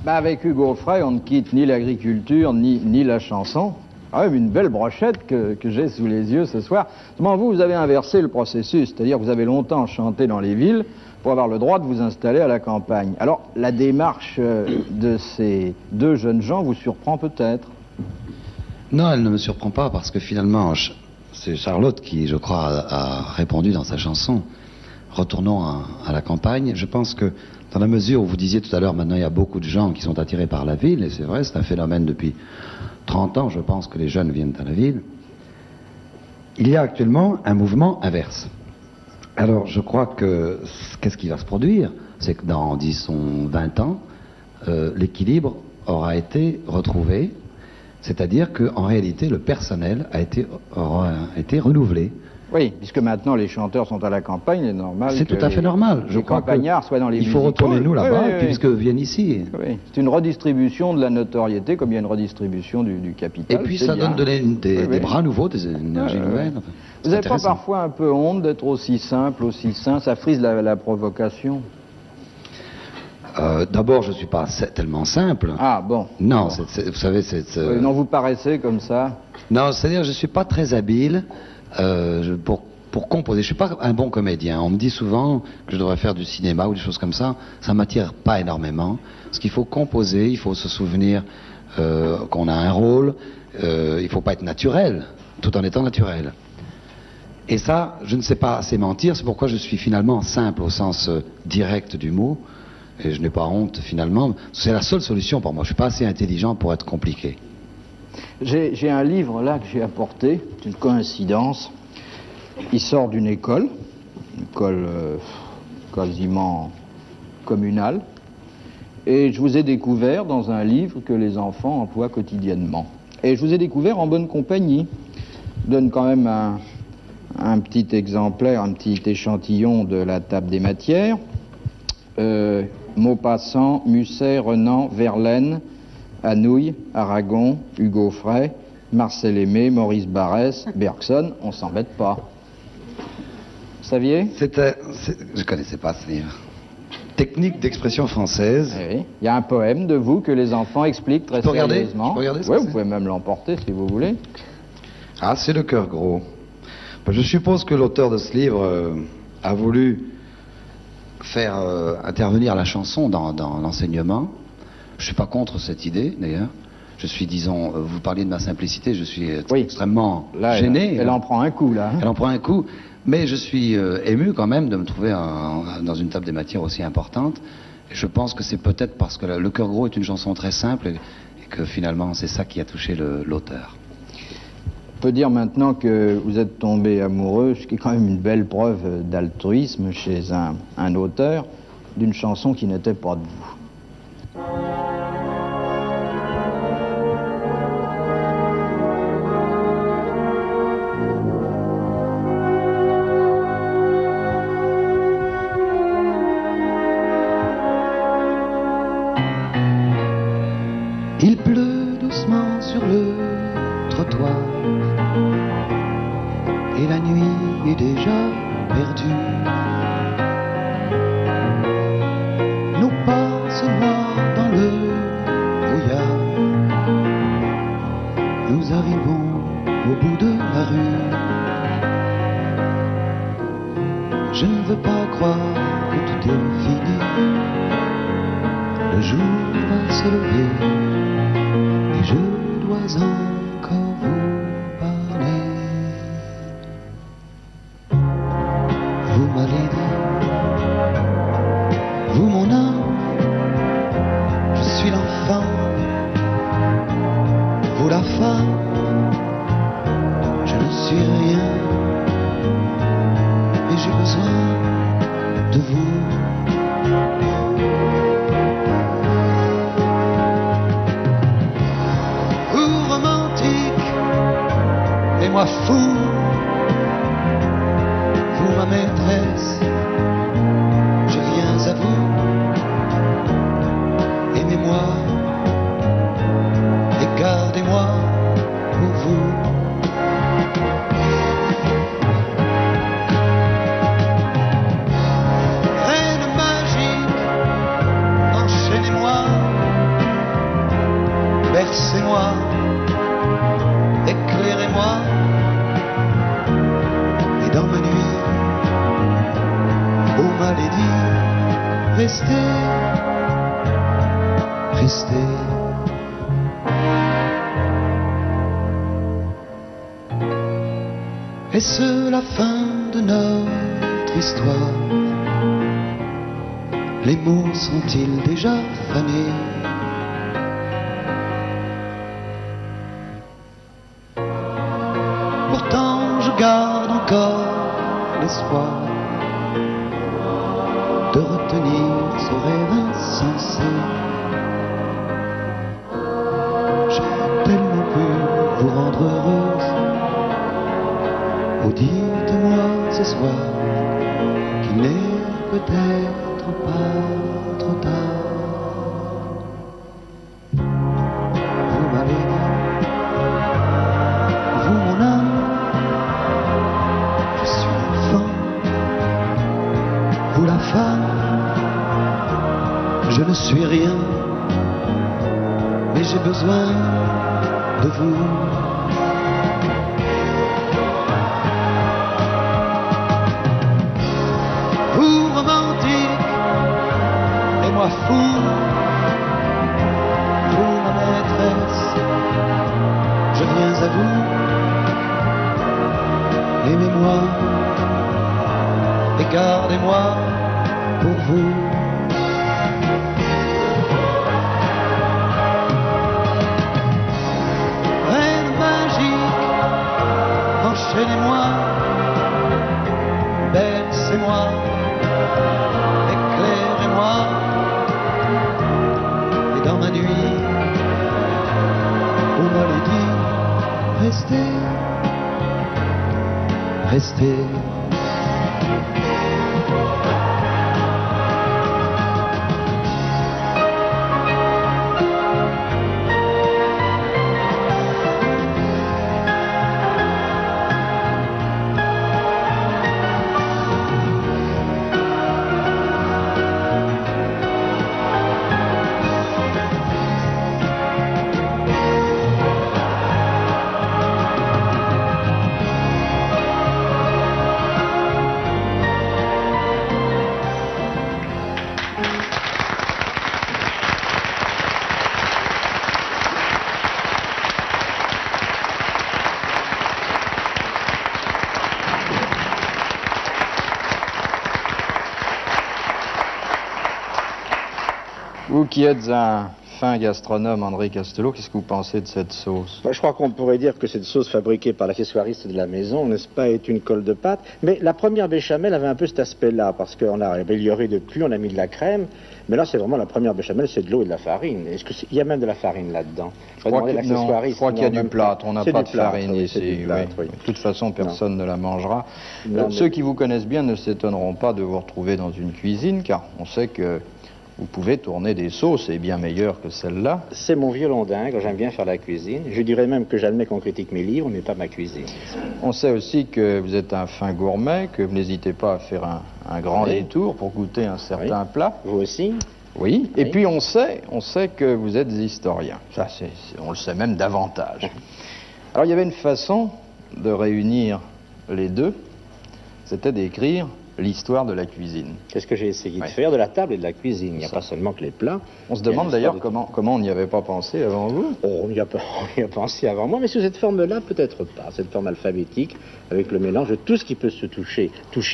Avec Hugo Frey, on ne quitte ni l'agriculture ni la chanson. Ah oui, une belle brochette que j'ai sous les yeux ce soir. Seulement vous avez inversé le processus, c'est-à-dire que vous avez longtemps chanté dans les villes pour avoir le droit de vous installer à la campagne. Alors, la démarche de ces deux jeunes gens vous surprend peut-être? Non, elle ne me surprend pas parce que finalement, c'est Charlotte qui, je crois, a répondu dans sa chanson. Retournons à la campagne. Je pense que dans la mesure où vous disiez tout à l'heure, maintenant il y a beaucoup de gens qui sont attirés par la ville, et c'est vrai, c'est un phénomène depuis 30 ans, je pense que les jeunes viennent à la ville. Il y a actuellement un mouvement inverse. Alors, je crois que qu'est-ce qui va se produire? C'est que dans, disons, 20 ans, l'équilibre aura été retrouvé, c'est-à-dire qu'en réalité, le personnel aura été renouvelé. Oui, puisque maintenant les chanteurs sont à la campagne, c'est normal. C'est tout à fait normal. Je crois campagnards soient dans les il faut retourner nous là-bas, puisque viennent ici. Oui, c'est une redistribution de la notoriété, comme il y a une redistribution du capital. Et puis ça donne des bras nouveaux, des énergies nouvelles. Enfin, vous n'avez pas parfois un peu honte d'être aussi simple, aussi sain? Ça frise la provocation. D'abord, je ne suis pas tellement simple. Ah bon. Non, vous savez, oui, non, vous paraissez comme ça. Non, c'est-à-dire, je ne suis pas très habile. Pour composer. Je ne suis pas un bon comédien. On me dit souvent que je devrais faire du cinéma ou des choses comme ça. Ça ne m'attire pas énormément. Parce qu'il faut composer, il faut se souvenir qu'on a un rôle. Il ne faut pas être naturel, tout en étant naturel. Et ça, je ne sais pas assez mentir. C'est pourquoi je suis finalement simple au sens direct du mot. Et je n'ai pas honte finalement. C'est la seule solution pour moi. Je ne suis pas assez intelligent pour être compliqué. J'ai un livre là que j'ai apporté, c'est une coïncidence. Il sort d'une école quasiment communale, et je vous ai découvert dans un livre que les enfants emploient quotidiennement. Et je vous ai découvert en bonne compagnie. Je donne quand même un petit exemplaire, un petit échantillon de la table des matières. Maupassant, Musset, Renan, Verlaine, Anouilh, Aragon, Hugo Frey, Marcel Aimé, Maurice Barrès, Bergson, on s'embête pas. Vous saviez? Je ne connaissais pas ce livre. Technique d'expression française. Oui. Il y a un poème de vous que les enfants expliquent très sérieusement. Je peux regarder oui, vous pouvez même l'emporter si vous voulez. Ah, c'est Le Cœur Gros. Je suppose que l'auteur de ce livre a voulu faire intervenir la chanson dans l'enseignement. Je ne suis pas contre cette idée, d'ailleurs. Je suis, disons, vous parliez de ma simplicité, je suis extrêmement gêné. Elle en prend un coup, là. Elle en prend un coup. Mais je suis ému, quand même, de me trouver dans une table des matières aussi importante. Et je pense que c'est peut-être parce que Le Cœur Gros est une chanson très simple et que, finalement, c'est ça qui a touché l'auteur. On peut dire maintenant que vous êtes tombé amoureux, ce qui est quand même une belle preuve d'altruisme chez un auteur, d'une chanson qui n'était pas de vous. Il pleut doucement sur le trottoir et la nuit est déjà perdue. Nos pas se Le jour va se lever et je dois encore vous parler. Vous m'allez dire, vous mon âme, je suis l'enfant, vous la femme, je ne suis rien, et j'ai besoin de vous. Vous romantique, et moi fou, vous ma maîtresse, je viens à vous. Aimez-moi et gardez-moi pour vous. Reine magique, enchaînez-moi, bercez-moi, éclairez-moi, et dans ma nuit, ô malédie, restez, restez. Est-ce la fin de notre histoire? Les mots sont-ils déjà fanés? Pourtant je garde encore l'espoir de retenir ce rêve insensé. J'aurais tellement pu vous rendre heureuse. Oh, dites-moi ce soir qu'il n'est peut-être pas trop tard. Vous m'avez dit, vous mon âme, je suis l'enfant, vous la femme, je ne suis rien, mais j'ai besoin de vous. Vous romantique, et moi fou, vous ma maîtresse, je viens à vous. Aimez-moi et gardez-moi pour vous. Reine magique, enchaînez-moi, bercez-moi, éclairez-moi, et dans ma nuit, vous m'avez dit, restez, restez. Vous qui êtes un fin gastronome, André Castelot, qu'est-ce que vous pensez de cette sauce? Je crois qu'on pourrait dire que cette sauce fabriquée par l'accessoiriste de la maison, n'est-ce pas, est une colle de pâte. Mais la première béchamel avait un peu cet aspect-là, parce qu'on a amélioré depuis, on a mis de la crème. Mais là, c'est vraiment la première béchamel, c'est de l'eau et de la farine. Est-ce qu'il y a même de la farine là-dedans? Je crois qu'il y a du plâtre, on n'a pas de farine ici. Oui. De toute façon, personne ne la mangera. Ceux qui vous connaissent bien ne s'étonneront pas de vous retrouver dans une cuisine, car on sait que vous pouvez tourner des sauces, et bien meilleures que celle-là. C'est mon violon dingue, j'aime bien faire la cuisine. Je dirais même que j'admets qu'on critique mes livres, mais pas ma cuisine. On sait aussi que vous êtes un fin gourmet, que vous n'hésitez pas à faire un grand détour pour goûter un certain plat. Vous aussi? Oui, et puis on sait que vous êtes historien. Ça, on le sait même davantage. Alors il y avait une façon de réunir les deux, c'était d'écrire l'histoire de la cuisine. C'est ce que j'ai essayé de faire, de la table et de la cuisine. Il n'y a pas seulement que les plats. On se demande d'ailleurs comment on n'y avait pas pensé avant vous. Oh, on y a pensé avant moi, mais sous cette forme-là, peut-être pas. Cette forme alphabétique, avec le mélange de tout ce qui peut se toucher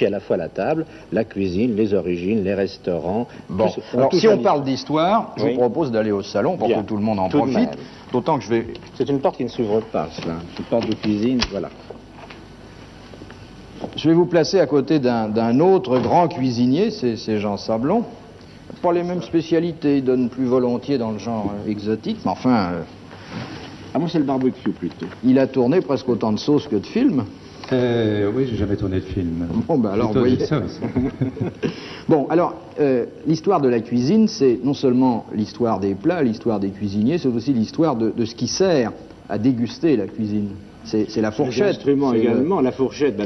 à la fois la table, la cuisine, les origines, les restaurants. Bon, alors si on parle d'histoire, je vous propose d'aller au salon pour que tout le monde en profite. D'autant que je vais... C'est une porte qui ne s'ouvre pas, cela. Une porte de cuisine, voilà. Je vais vous placer à côté d'un autre grand cuisinier, c'est Jean Sablon. Pas les mêmes spécialités, il donne plus volontiers dans le genre exotique, mais enfin... Ah, moi c'est le barbecue plutôt. Il a tourné presque autant de sauces que de films. Oui, j'ai jamais tourné de film. Bon, ben alors, vous voyez... Ça aussi. Bon, alors, l'histoire de la cuisine, c'est non seulement l'histoire des plats, l'histoire des cuisiniers, c'est aussi l'histoire de ce qui sert à déguster la cuisine. C'est la fourchette. L'instrument également. La fourchette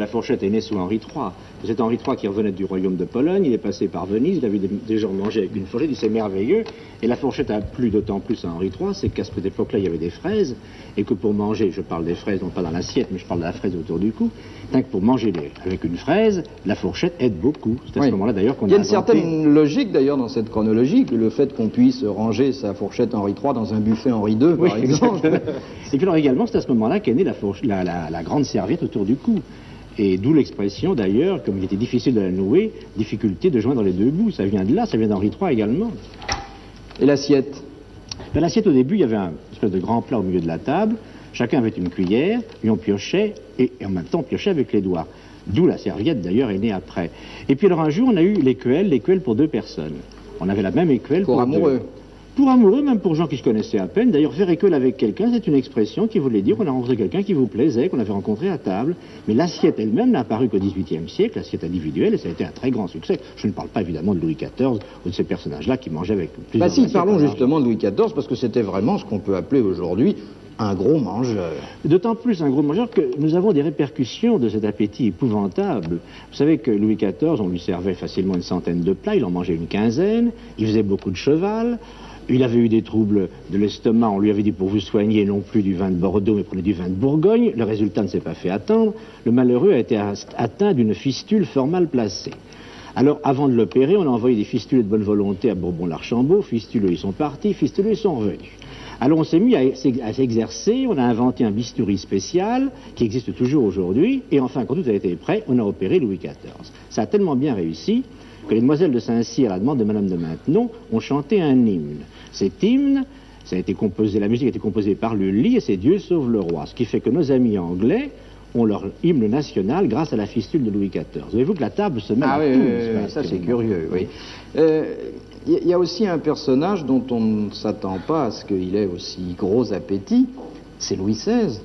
est née sous Henri III. C'est Henri III qui revenait du royaume de Pologne. Il est passé par Venise. Il a vu des gens manger avec une fourchette. Il dit c'est merveilleux. Et la fourchette a plu d'autant plus à Henri III, c'est qu'à cette époque-là, il y avait des fraises. Et que pour manger, je parle des fraises, non pas dans l'assiette, mais je parle de la fraise autour du cou. Que pour manger avec une fraise, la fourchette aide beaucoup. C'est à ce moment-là d'ailleurs qu'on a Il y a une certaine logique d'ailleurs dans cette chronologie, le fait qu'on puisse ranger sa fourchette Henri III dans un buffet Henri II, par exemple. Et puis alors également, c'est à ce moment-là qu'est née la grande serviette autour du cou. Et d'où l'expression d'ailleurs, comme il était difficile de la nouer, difficulté de joindre les deux bouts. Ça vient de là, ça vient d'Henri III également. Et l'assiette? L'assiette au début, il y avait un espèce de grand plat au milieu de la table. Chacun avait une cuillère, et on piochait, et en même temps on piochait avec les doigts. D'où la serviette d'ailleurs est née après. Et puis alors un jour, on a eu l'écuelle pour 2 personnes. On avait la même écuelle pour amoureux. Pour amoureux, même pour gens qui se connaissaient à peine. D'ailleurs, faire écuelle avec quelqu'un, c'est une expression qui voulait dire qu'on a rencontré quelqu'un qui vous plaisait, qu'on avait rencontré à table. Mais l'assiette elle-même n'a apparu qu'au XVIIIe siècle, l'assiette individuelle, et ça a été un très grand succès. Je ne parle pas évidemment de Louis XIV ou de ces personnages-là qui mangeaient avec plusieurs assiettes. Parlons justement de Louis XIV, parce que c'était vraiment ce qu'on peut appeler aujourd'hui un gros mangeur. D'autant plus un gros mangeur que nous avons des répercussions de cet appétit épouvantable. Vous savez que Louis XIV, on lui servait facilement une centaine de plats, il en mangeait une quinzaine, il faisait beaucoup de cheval. Il avait eu des troubles de l'estomac, on lui avait dit pour vous soigner non plus du vin de Bordeaux mais prenez du vin de Bourgogne. Le résultat ne s'est pas fait attendre. Le malheureux a été atteint d'une fistule fort mal placée. Alors avant de l'opérer, on a envoyé des fistulés de bonne volonté à Bourbon-l'Archambault. Fistuleux, ils sont partis, fistuleux, ils sont revenus. Alors on s'est mis à s'exercer, on a inventé un bistouri spécial qui existe toujours aujourd'hui. Et enfin, quand tout a été prêt, on a opéré Louis XIV. Ça a tellement bien réussi que les demoiselles de Saint-Cyr, à la demande de Madame de Maintenon, ont chanté un hymne. Cet hymne, la musique a été composée par Lully et c'est Dieu sauve le roi. Ce qui fait que nos amis anglais ont leur hymne national grâce à la fistule de Louis XIV. Voyez-vous que la table se met à tout. Ça c'est curieux, oui. Il y a aussi un personnage dont on ne s'attend pas à ce qu'il ait aussi gros appétit, c'est Louis XVI.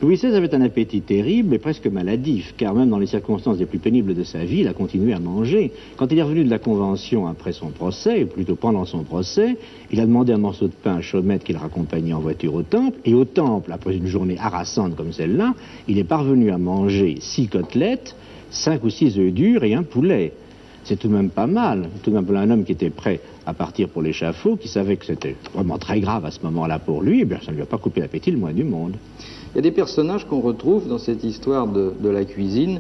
Louis XVI avait un appétit terrible et presque maladif, car même dans les circonstances les plus pénibles de sa vie, il a continué à manger. Quand il est revenu de la Convention après son procès, ou plutôt pendant son procès, il a demandé un morceau de pain à Chaumette qu'il raccompagnait en voiture au Temple, et au Temple, après une journée harassante comme celle-là, il est parvenu à manger 6 côtelettes, 5 ou 6 œufs durs et un poulet. C'est tout de même pas mal. Tout de même un homme qui était prêt à partir pour l'échafaud, qui savait que c'était vraiment très grave à ce moment-là pour lui, et bien ça ne lui a pas coupé l'appétit le moins du monde. Il y a des personnages qu'on retrouve dans cette histoire de la cuisine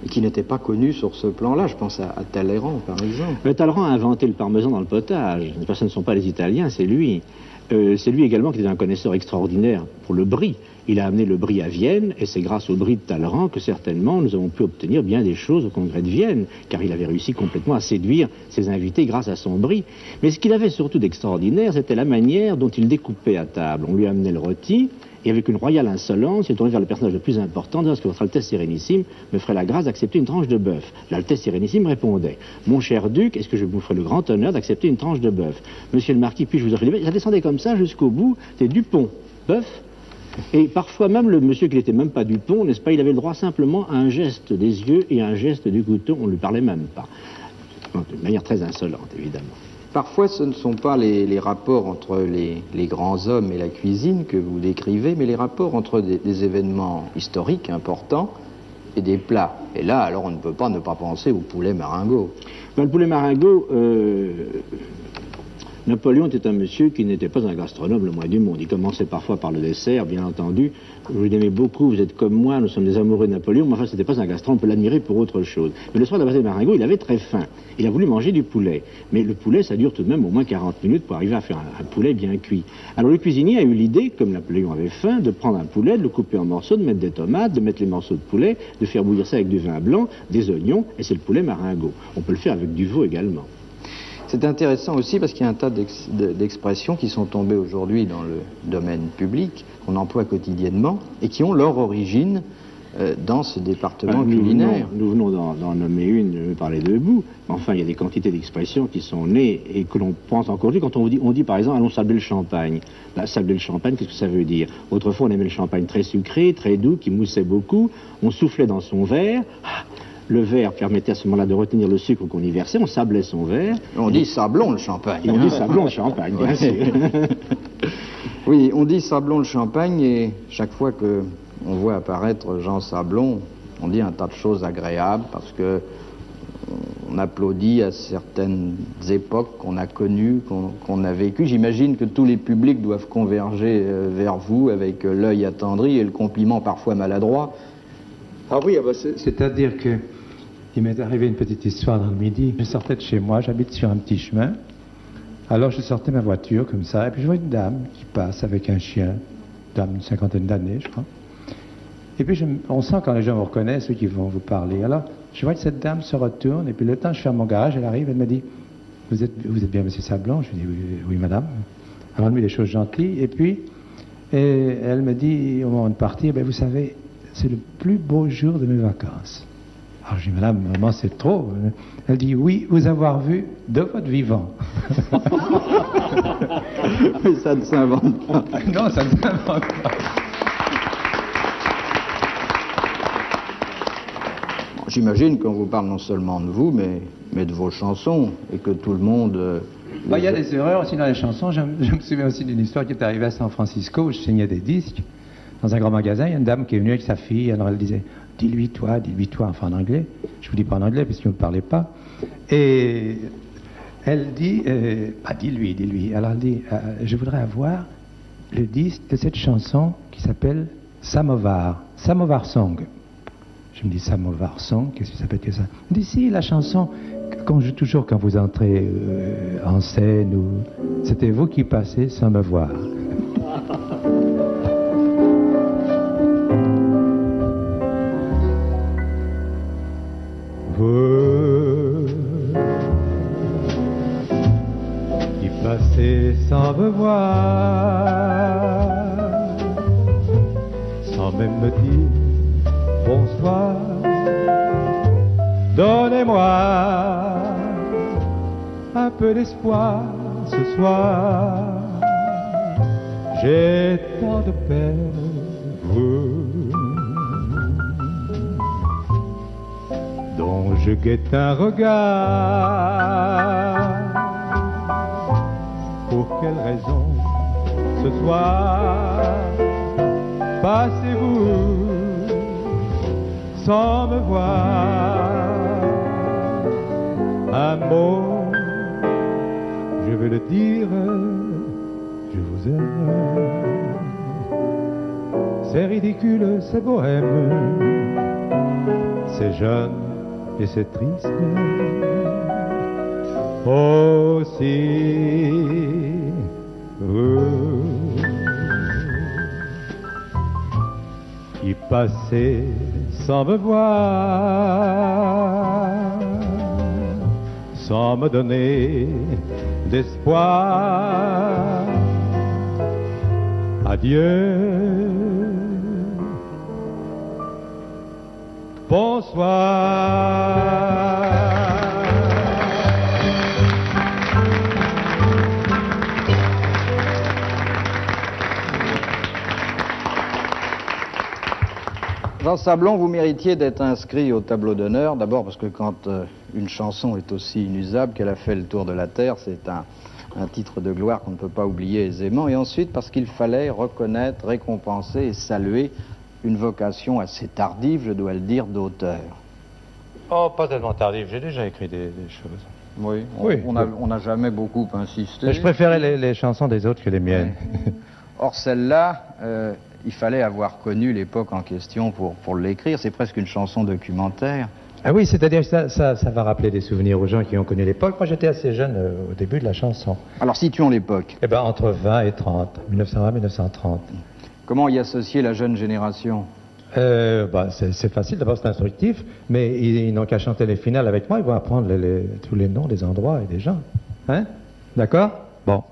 et qui n'étaient pas connus sur ce plan-là. Je pense à Talleyrand, par exemple. Talleyrand a inventé le parmesan dans le potage. Ce ne sont pas les Italiens, c'est lui. C'est lui également qui était un connaisseur extraordinaire pour le brie. Il a amené le brie à Vienne, et c'est grâce au brie de Talleyrand que certainement nous avons pu obtenir bien des choses au congrès de Vienne, car il avait réussi complètement à séduire ses invités grâce à son brie. Mais ce qu'il avait surtout d'extraordinaire, c'était la manière dont il découpait à table. On lui amenait le rôti, et avec une royale insolence, il est tourné vers le personnage le plus important, disant que votre Altesse Sérénissime me ferait la grâce d'accepter une tranche de bœuf. L'Altesse Sérénissime répondait, mon cher duc, est-ce que je vous ferai le grand honneur d'accepter une tranche de bœuf? Monsieur le marquis, puis-je vous offrir du bœuf? Ça descendait comme ça jusqu'au bout, c'est Dupont, bœuf. Et parfois même le monsieur qui n'était même pas Dupont, n'est-ce pas, il avait le droit simplement à un geste des yeux et à un geste du couteau, on ne lui parlait même pas. De manière très insolente, évidemment. Parfois, ce ne sont pas les rapports entre les grands hommes et la cuisine que vous décrivez, mais les rapports entre des événements historiques importants et des plats. Et là, alors, on ne peut pas ne pas penser au poulet maringot. Ben, le poulet maringot, Napoléon était un monsieur qui n'était pas un gastronome le moins du monde. Il commençait parfois par le dessert, bien entendu. Vous l'aimez beaucoup, vous êtes comme moi, nous sommes des amoureux de Napoléon, mais enfin, c'était pas un gastronome, on peut l'admirer pour autre chose. Mais le soir de la bataille de Marengo, il avait très faim. Il a voulu manger du poulet. Mais le poulet, ça dure tout de même au moins 40 minutes pour arriver à faire un poulet bien cuit. Alors le cuisinier a eu l'idée, comme Napoléon avait faim, de prendre un poulet, de le couper en morceaux, de mettre des tomates, de mettre les morceaux de poulet, de faire bouillir ça avec du vin blanc, des oignons, et c'est le poulet Marengo. On peut le faire avec du veau également. C'est intéressant aussi parce qu'il y a un tas d'expressions qui sont tombées aujourd'hui dans le domaine public, qu'on emploie quotidiennement, et qui ont leur origine dans ce département culinaire. Nous venons d'en nommer une, je vais parler de bout. Enfin, il y a des quantités d'expressions qui sont nées et que l'on pense encore aujourd'hui. Quand on dit par exemple, allons sabler le champagne. Bah, sabler le champagne, qu'est-ce que ça veut dire? Autrefois, on aimait le champagne très sucré, très doux, qui moussait beaucoup. On soufflait dans son verre. Le verre permettait à ce moment-là de retenir le sucre qu'on y versait. On sablait son verre. On dit sablon le champagne. Et on dit sablon le champagne, bien sûr. Oui, on dit sablon le champagne et chaque fois que on voit apparaître Jean Sablon, on dit un tas de choses agréables parce que on applaudit à certaines époques qu'on a connues, qu'on a vécues. J'imagine que tous les publics doivent converger vers vous avec l'œil attendri et le compliment parfois maladroit. Ah oui, c'est-à-dire que il m'est arrivé une petite histoire dans le Midi. Je sortais de chez moi, j'habite sur un petit chemin. Alors je sortais ma voiture comme ça, et puis je vois une dame qui passe avec un chien, une dame d'une 50aine d'années, je crois. Et puis on sent quand les gens vous reconnaissent, ceux qui vont vous parler. Alors je vois que cette dame se retourne, et puis le temps je ferme mon garage, elle arrive, elle me dit « Vous êtes bien monsieur Sablon ?» Je lui dis « Oui, madame. » Elle m'a dit des choses gentilles, et puis elle me dit au moment de partir, « Vous savez, c'est le plus beau jour de mes vacances. » Alors je dis, madame, maman, c'est trop. Elle dit, oui, vous avoir vu de votre vivant. Mais ça ne s'invente pas. Non, ça ne s'invente pas. Bon, j'imagine qu'on vous parle non seulement de vous, mais de vos chansons, et que tout le monde... Il y a des erreurs aussi dans les chansons. Je me souviens aussi d'une histoire qui est arrivée à San Francisco, où je signais des disques. Dans un grand magasin, il y a une dame qui est venue avec sa fille, alors elle disait « Dis-lui toi », enfin en anglais. Je vous dis pas en anglais, parce que vous ne parlez pas. Et elle dit « Dis-lui ». Alors elle dit « Je voudrais avoir le disque de cette chanson qui s'appelle Samovar Song ». Je me dis « Samovar Song, qu'est-ce que ça peut être que ça ?» Elle dit « Si, la chanson qu'on joue toujours quand vous entrez en scène, ou c'était vous qui passez sans me voir ». Vous qui passez sans me voir, sans même me dire bonsoir, donnez-moi un peu d'espoir ce soir. J'ai tant de peine, vous dont je guette un regard. Pour quelle raison ce soir passez-vous sans me voir? Un mot, je veux le dire, je vous aime. C'est ridicule, c'est bohème, c'est jeune et c'est triste aussi. Qui passez sans me voir, sans me donner d'espoir. Adieu, bonsoir. Jean Sablon, vous méritiez d'être inscrit au tableau d'honneur, d'abord parce que quand une chanson est aussi inusable qu'elle a fait le tour de la Terre, c'est un titre de gloire qu'on ne peut pas oublier aisément, et ensuite parce qu'il fallait reconnaître, récompenser et saluer une vocation assez tardive, je dois le dire, d'auteur. Oh, pas tellement tardive, j'ai déjà écrit des choses. Oui, Oui. on n'a jamais beaucoup insisté. Mais je préférais les chansons des autres que les miennes. Ouais. Or, celle-là, il fallait avoir connu l'époque en question pour l'écrire. C'est presque une chanson documentaire. Ah oui, c'est-à-dire que ça va rappeler des souvenirs aux gens qui ont connu l'époque. Moi, j'étais assez jeune au début de la chanson. Alors, situons l'époque. Eh bien, entre 20 et 30, 1920-1930. Comment y associer la jeune génération? C'est facile, d'abord c'est instructif, mais ils n'ont qu'à chanter les finales avec moi, ils vont apprendre tous les noms des endroits et des gens. Hein? D'accord? Bon.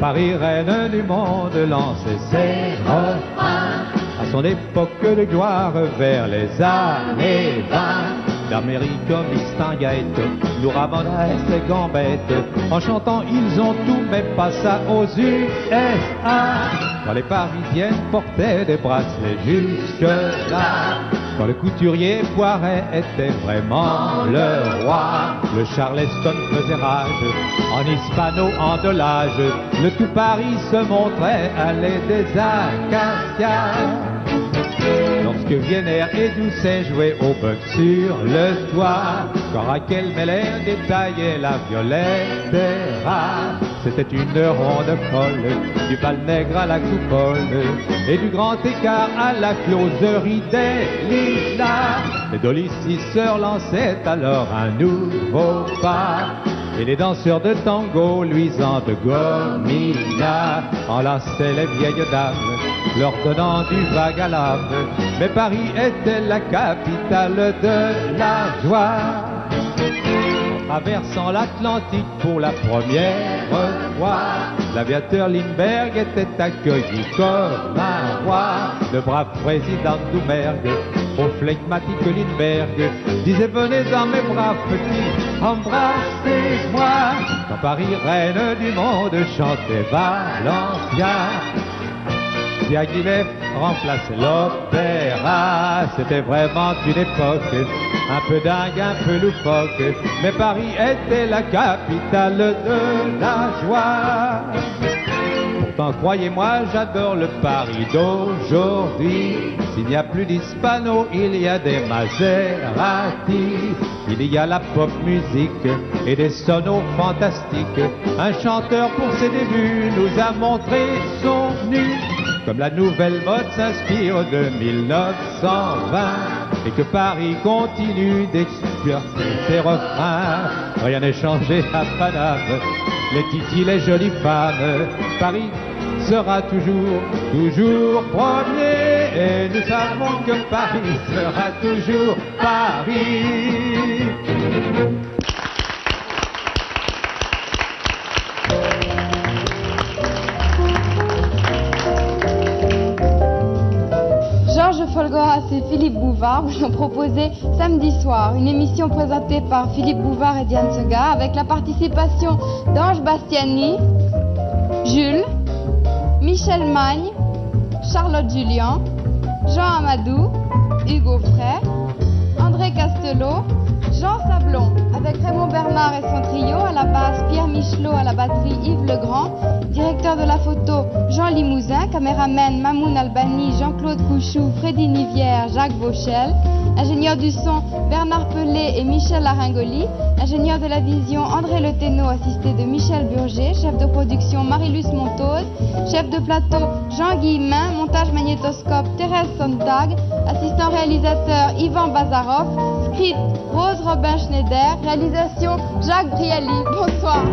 Paris, reine du monde, lançait ses refrains. À son époque de gloire, vers les années 20. D'Amérique, Mistinguette, nous Ramones et Gambette. En chantant, ils ont tout, mais pas ça aux USA. Quand les Parisiennes portaient des bracelets jusque-là. Quand le couturier Poiret était vraiment le roi. Le Charleston faisait rage, en hispano-endolage. Le tout Paris se montrait à l'aide des acacias. Lorsque Vienner et Doucet jouaient au bug sur le toit, quand Raquel Meller détaillait la violette des rats, c'était une ronde folle, du bal nègre à la coupole, et du grand écart à la closerie des lilas. Les Dolly Sisseurs lançaient alors un nouveau pas, et les danseurs de tango luisants de gomina enlaçaient les vieilles dames, leur donnant du vague à l'âme. Mais Paris était la capitale de la joie. En traversant l'Atlantique pour la première fois, l'aviateur Lindbergh était accueilli comme un roi. Le brave président Doumergue, au flegmatique Lindbergh, disait: venez-en mes braves petits, embrassez-moi. Quand Paris, reine du monde, chantait Valencia, Diaghilev remplaçait l'opéra. C'était vraiment une époque un peu dingue, un peu loufoque, mais Paris était la capitale de la joie. Pourtant, croyez-moi, j'adore le Paris d'aujourd'hui. S'il n'y a plus d'hispano, il y a des Maserati. Il y a la pop musique et des sonos fantastiques. Un chanteur pour ses débuts nous a montré son nu. Comme la nouvelle mode s'inspire de 1920 et que Paris continue d'exploiter ses refrains, rien n'est changé à Paname, les titis, les jolies femmes. Paris sera toujours, toujours premier, et nous savons que Paris sera toujours Paris. Georges Folgoras et Philippe Bouvard vous ont proposé Samedi soir, une émission présentée par Philippe Bouvard et Diane Segar avec la participation d'Ange Bastiani, Jules, Michel Magne, Charlotte Julien, Jean Amadou, Hugo Frey, André Castelot, Jean Sablon, avec Raymond Bernard et son trio, à la basse Pierre Michelot, à la batterie Yves Legrand, directeur de la photo Jean Limousin, caméraman Mamoun Albani, Jean-Claude Couchou, Freddy Nivière, Jacques Vauchel, ingénieur du son Bernard Pelé et Michel Laringoli, ingénieur de la vision André Le Thénault, assisté de Michel Burger, chef de production Marie-Luce Montoz, chef de plateau Jean Guillemin, montage magnétoscope Thérèse Sontag, assistant réalisateur Ivan Bazarov, script Rose Robin Schneider, réalisation Jacques Brialy. Bonsoir.